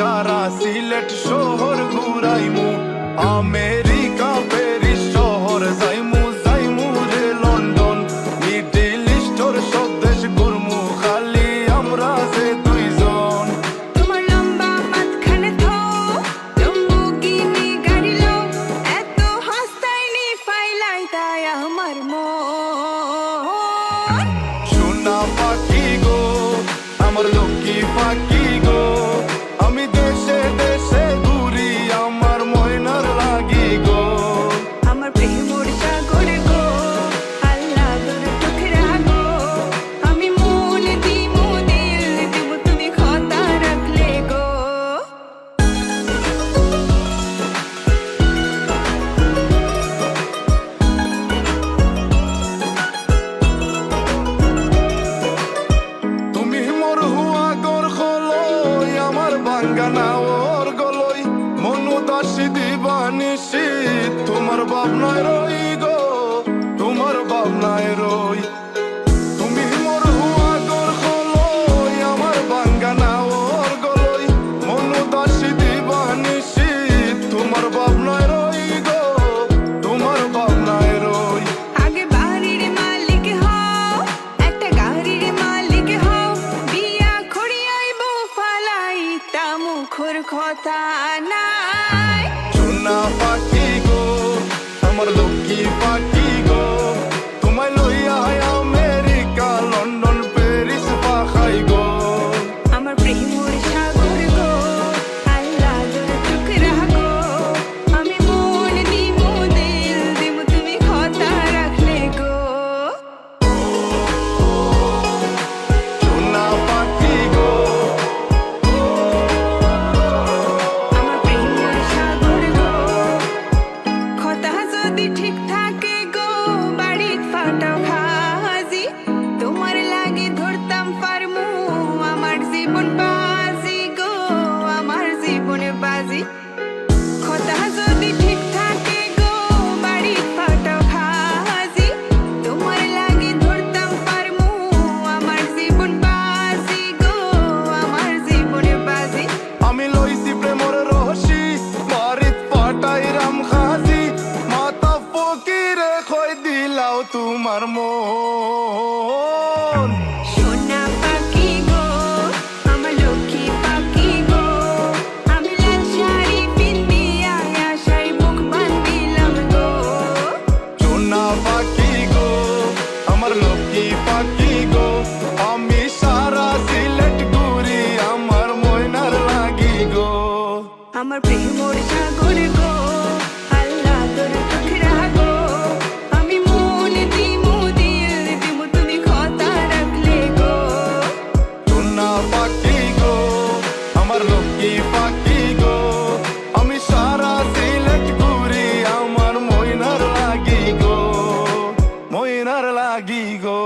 সারা সিলেট শহর ঘুরাইমু, America Paris শহর যাইমু, যাইমু রে লন্ডন, মিডল ইস্টর সব দেশ ঘুরমু, খালি আমরা যে দুইজন। তোমার লম্বা মাঝখানে থো লম্বুগিনি গাড়ি লো, এত হাসতাইনি ফাইলাই তাই আমার মন। সোনা পাখি গো আমার লক্ষ্মী পাখি গো, আমি দেশে দেশে ঘুরি আমার ময়নার লাগি গো। আমার প্রেমর সাগর গো, আল্লাহর টুকরা গো, আমি মন দিমু দিল দিমু তুমি কথা রাখলে গো। তুমি মোর হুয়া গর খলই আমার বাঙ্গানা ওর গলই, মনু দাসী দিবানিসি তোমার ভাবনায় রই গো, তোমার ভাবনায় রই। তুমি মোর হুয়া গর খলই আমার বাঙ্গানা ওর গলই, মনু দাসী দিবানিসি তোমার ভাবনায় রই গো, তোমার ভাবনায় রই। আগে বাড়ির মালিক হও, একটা গাড়ির মালিক হও, বিয়া খড়িয়াইব ফালাই তা মুখর কথা নাই। সোনা পাখি গো আমার লক্ষ্মী পাখি গো, তোমায় লইয়া আমেরিকা লন্ডন প্যারিস পাখাই গো। আমার প্রেমর সাগর গো, আল্লাহর টুকরা গো, আমি মন দিমু দিল দিমু তুমি কথা রাখলে গো। সোনা পাখি গো আমার প্রেমর সাগর গো, কথা যদি ঠিক থাকে গো, বাড়িত ফাটাও খাজি, তোমার লাগে ধরতাম পারমু আমার জীবন বাজি গো, আমার জীবনে বাজি। কথা যদি ঠিক থাকে গো, বাড়িত ফাটাও খাজি, তোমার লাগে ধরতাম পারমু আমার জীবন বাজি গো, আমার জীবনে বাজি। আমি লইছি প্রেমর রহসি বাড়িত পাটাইরাম খাজি, মাতা ফকিরে খয় দিলাও তোমার মন। সোনা পাখি গো আমার লক্ষ্মী পাখি গো, আমি লাল শাড়ি পিন্দিয়া আশায় বুক বান্ধিলাম গো। সোনা পাখি গো আমার লক্ষ্মী পাখি গো, আমি সারা সিলেট ঘুরি আমার ময়নার লাগি গো। আমার প্রেমর সাগর গো, আল্লাহর টুকরা গো, আমি মন দিমু দিল দিমু তুমি কথা রাখলে গো। সোনা পাখি গো আমার লক্ষ্মী পাখি গো, আমি সারা সিলেট ঘুরি আমার ময়নার লাগি গো, ময়নার লাগি গো।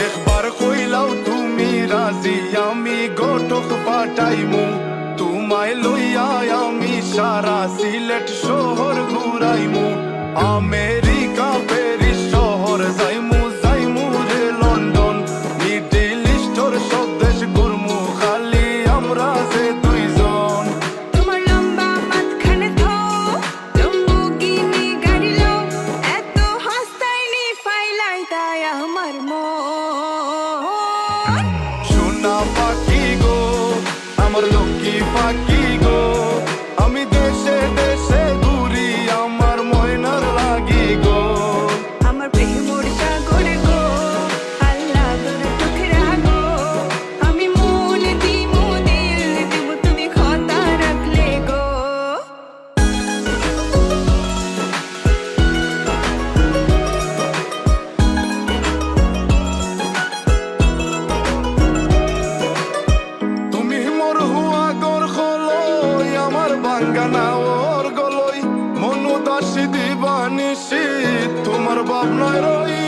একবার কইলাও তুমি রাজি, আমি গোটক পাঠাইমু, তোমায় লইয়া আমি সারা সিলেট শহর ঘুরাইমু, আমেরিকা প্যারিস শহর যাইমু, যাইমু রে লন্ডন, মিডল ইস্টর সব দেশ ঘুরমু, খালি আমরা যে দুইজন। তোমার লম্বা মাঝখানে থো লম্বুগিনি গাড়ি লো, এত হাসতাইনি ফাইলাই তাই আমার মন। সোনা পাখি গো আমার লক্ষ্মী পাখি গো, আমি দেশে দেশে ঘুরি আমার ময়নার ভাবনায় রই